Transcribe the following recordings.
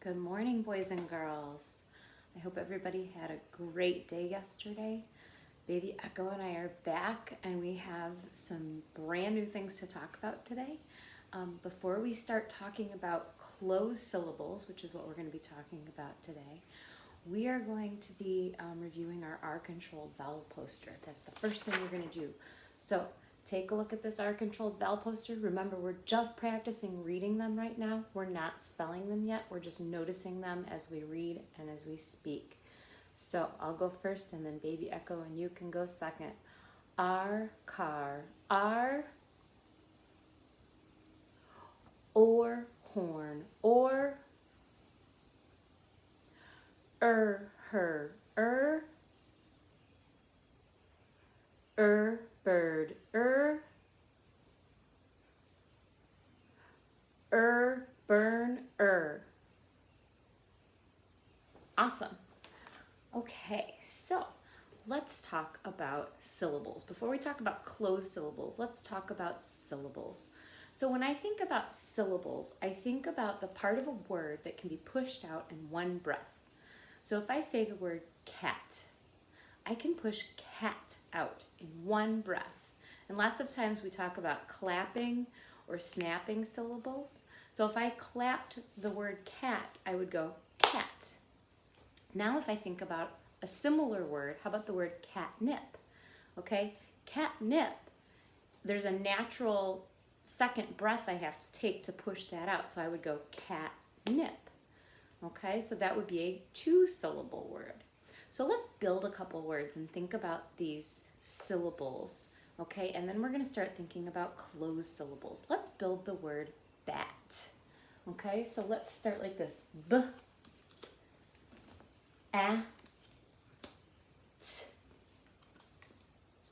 Good morning, boys and girls. I hope everybody had a great day yesterday. Baby Echo and I are back, and we have some brand new things to talk about today. Before we start talking about closed syllables, which is what we're going to be talking about today, we are going to be reviewing our R-controlled vowel poster. That's the first thing we're going to do. So take a look at this R-controlled vowel poster. Remember, we're just practicing reading them right now. We're not spelling them yet. We're just noticing them as we read and as we speak. So I'll go first, and then Baby Echo and you can go second. R, car, R, or, horn, or, her, bird, burn, Awesome. Okay, so let's talk about syllables. Before we talk about closed syllables, let's talk about syllables. So when I think about syllables, I think about the part of a word that can be pushed out in one breath. So if I say the word cat, I can push cat out in one breath. And lots of times we talk about clapping or snapping syllables. So if I clapped the word cat, I would go cat. Now if I think about a similar word, how about the word catnip? Okay, catnip, there's a natural second breath I have to take to push that out. So I would go catnip. Okay, so that would be a two-syllable word. So let's build a couple words and think about these syllables. Okay, and then we're going to start thinking about closed syllables. Let's build the word bat. Okay, so let's start like this. B, a, t,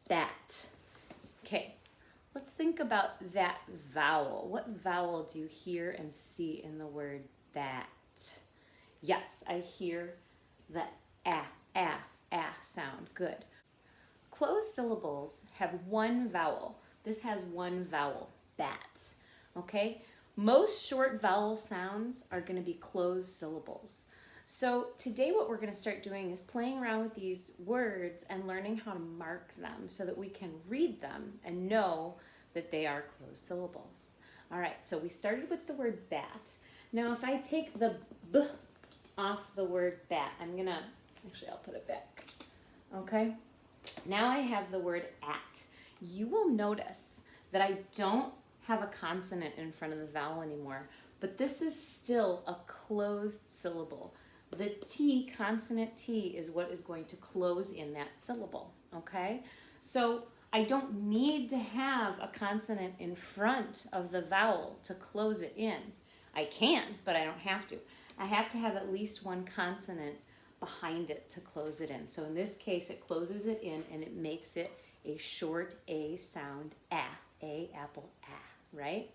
bat. Okay, let's think about that vowel. What vowel do you hear and see in the word bat? Yes, I hear the a sound. Good. Closed syllables have one vowel. This has one vowel, bat. Okay? Most short vowel sounds are going to be closed syllables. So today what we're going to start doing is playing around with these words and learning how to mark them so that we can read them and know that they are closed syllables. All right, so we started with the word bat. Now if I take the b off the word bat, actually I'll put it back. Okay? Now I have the word at. You will notice that I don't have a consonant in front of the vowel anymore, but this is still a closed syllable. The T, consonant T, is what is going to close in that syllable, okay? So I don't need to have a consonant in front of the vowel to close it in. I can, but I don't have to. I have to have at least one consonant behind it to close it in. So in this case, it closes it in and it makes it a short A sound, A apple, right?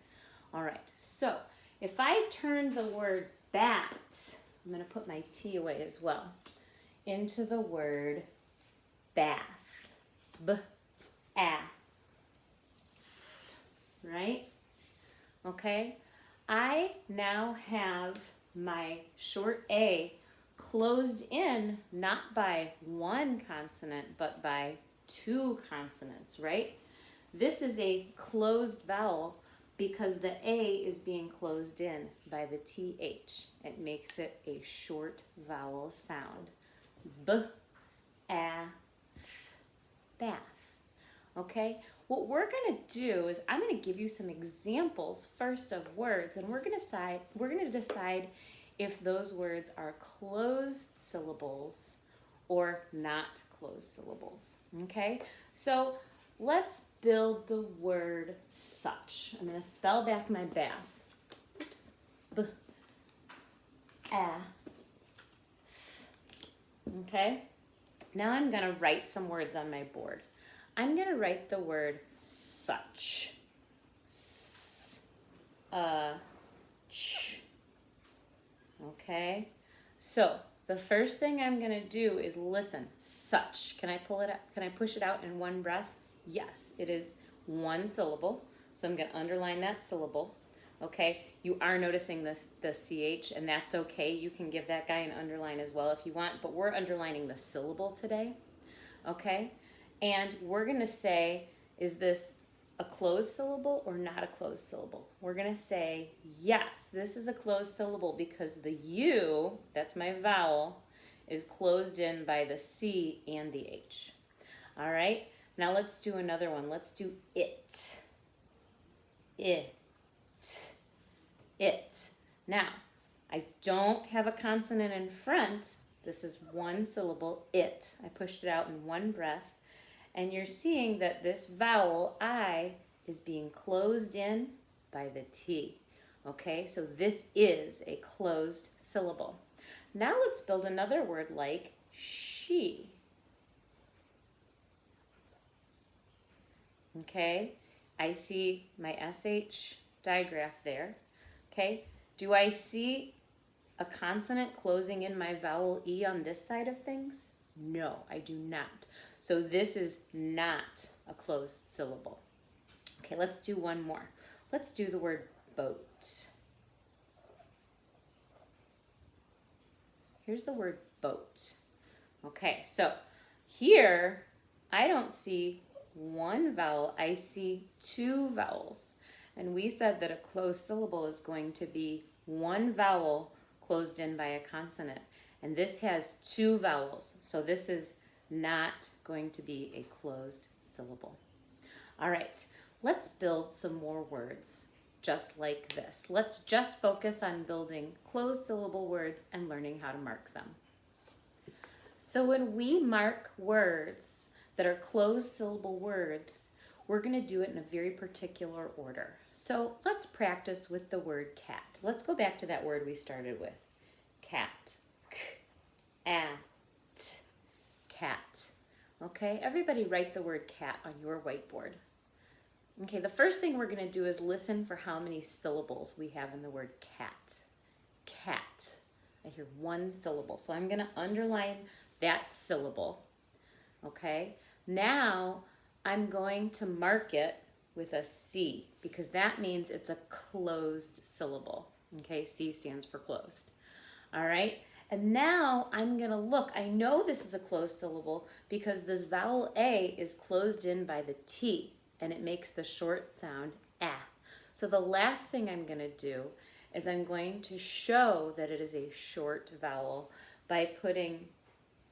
All right, so if I turn the word bat, I'm going to put my T away as well, into the word bath, B-A, right? Okay, I now have my short A closed in not by one consonant but by two consonants, right? This is a closed vowel because the A is being closed in by the TH. It makes it a short vowel sound. B-A-th, bath. Okay? What we're going to do is I'm going to give you some examples first of words, and we're going to decide if those words are closed syllables or not closed syllables. Okay? So let's build the word such. I'm going to spell back my bath. Oops. B-A-th. Okay? Now I'm going to write some words on my board. I'm going to write the word such. Ch. Okay? So the first thing I'm going to do is listen. Such. Can I pull it up? Can I push it out in one breath? Yes, it is one syllable. So I'm going to underline that syllable. Okay, you are noticing the CH, and that's okay. You can give that guy an underline as well if you want, but we're underlining the syllable today. Okay, and we're going to say, is this a closed syllable or not a closed syllable? We're going to say, yes, this is a closed syllable because the U, that's my vowel, is closed in by the C and the H. All right, now let's do another one. Let's do it. It. It. Now, I don't have a consonant in front. This is one syllable, it. I pushed it out in one breath. And you're seeing that this vowel, I, is being closed in by the T. Okay, so this is a closed syllable. Now let's build another word like she. Okay, I see my SH digraph there. Okay, do I see a consonant closing in my vowel E on this side of things? No, I do not. So this is not a closed syllable. Okay, let's do one more. Let's do the word boat. Here's the word boat. Okay, so here I don't see one vowel, I see two vowels. And we said that a closed syllable is going to be one vowel closed in by a consonant. And this has two vowels, so this is not going to be a closed syllable. All right, let's build some more words just like this. Let's just focus on building closed syllable words and learning how to mark them. So when we mark words that are closed syllable words, we're going to do it in a very particular order. So let's practice with the word cat. Let's go back to that word we started with. Cat. K-at. Cat. Okay, everybody write the word cat on your whiteboard. Okay, the first thing we're going to do is listen for how many syllables we have in the word cat. Cat. I hear one syllable, so I'm going to underline that syllable. Okay, now I'm going to mark it with a C because that means it's a closed syllable. Okay, C stands for closed. All right, and now I'm going to look. I know this is a closed syllable because this vowel A is closed in by the T and it makes the short sound ah. So the last thing I'm going to do is I'm going to show that it is a short vowel by putting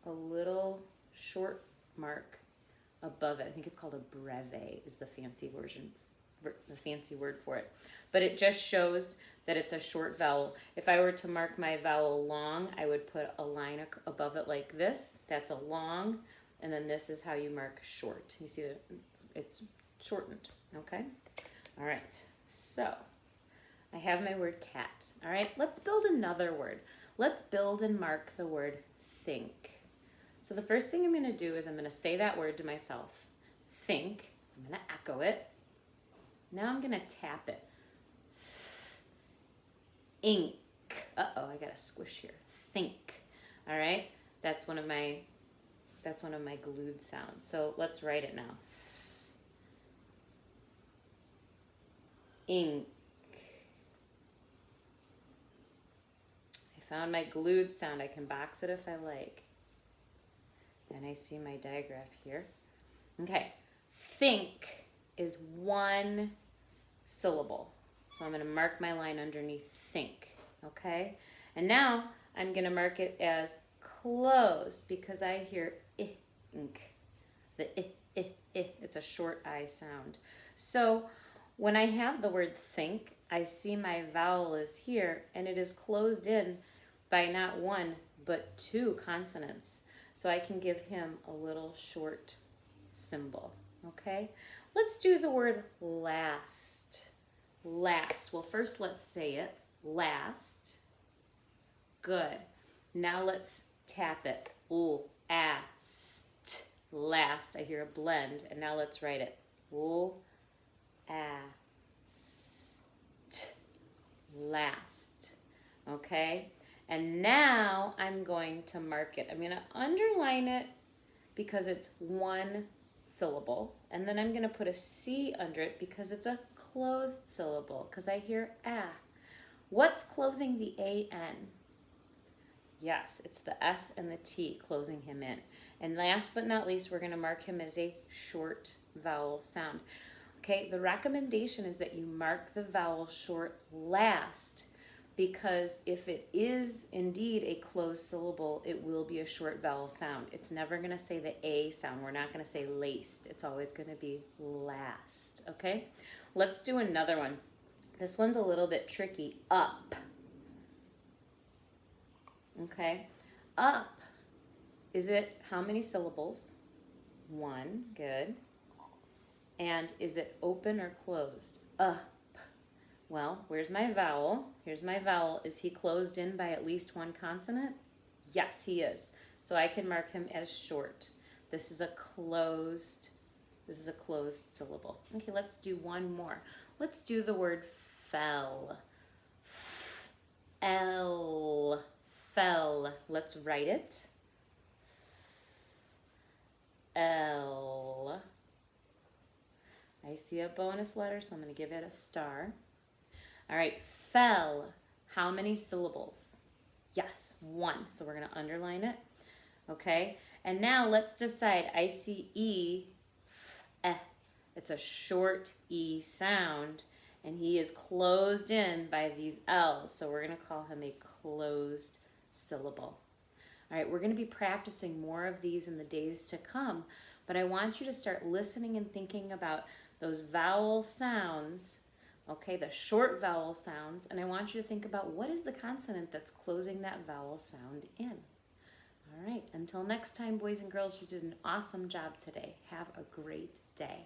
a little short mark above it. I think it's called a breve is the fancy version, the fancy word for it. But it just shows that it's a short vowel. If I were to mark my vowel long, I would put a line above it like this. That's a long, and then this is how you mark short. You see that it's shortened, okay? All right, so I have my word cat. All right, let's build another word. Let's build and mark the word think. So the first thing I'm going to do is I'm going to say that word to myself. Think. I'm going to echo it. Now I'm going to tap it. Ink. Uh-oh, I got a squish here. Think. All right? That's one of my glued sounds. So let's write it now. Ink. I found my glued sound. I can box it if I like. And I see my digraph here. Okay, think is one syllable. So I'm going to mark my line underneath think, okay? And now I'm going to mark it as closed because I hear ink. The it's a short I sound. So when I have the word think, I see my vowel is here and it is closed in by not one but two consonants. So I can give him a little short symbol, okay? Let's do the word last. Last. Well, first let's say it. Last. Good. Now let's tap it. Last. Last. I hear a blend. And now let's write it. Last. Okay? And now I'm going to mark it. I'm going to underline it because it's one syllable, and then I'm going to put a C under it because it's a closed syllable, because I hear ah. What's closing the A-N? Yes, it's the S and the T closing him in. And last but not least, we're going to mark him as a short vowel sound. Okay, the recommendation is that you mark the vowel short last, because if it is indeed a closed syllable, it will be a short vowel sound. It's never going to say the A sound. We're not going to say laced. It's always going to be last, okay? Let's do another one. This one's a little bit tricky. Up. Okay, up. Is it how many syllables? One, good. And is it open or closed? Up. Well, where's my vowel? Here's my vowel. Is he closed in by at least one consonant? Yes, he is. So I can mark him as short. This is a closed syllable. Okay, let's do one more. Let's do the word fell. L. Fell. Let's write it. L. I see a bonus letter, so I'm going to give it a star. All right, fell. How many syllables? Yes, one. So we're going to underline it. Okay, and now let's decide. I see E, F, eh. It's a short E sound, and he is closed in by these L's. So we're going to call him a closed syllable. All right, we're going to be practicing more of these in the days to come, but I want you to start listening and thinking about those vowel sounds, okay, the short vowel sounds, and I want you to think about what is the consonant that's closing that vowel sound in. All right, until next time, boys and girls, you did an awesome job today. Have a great day.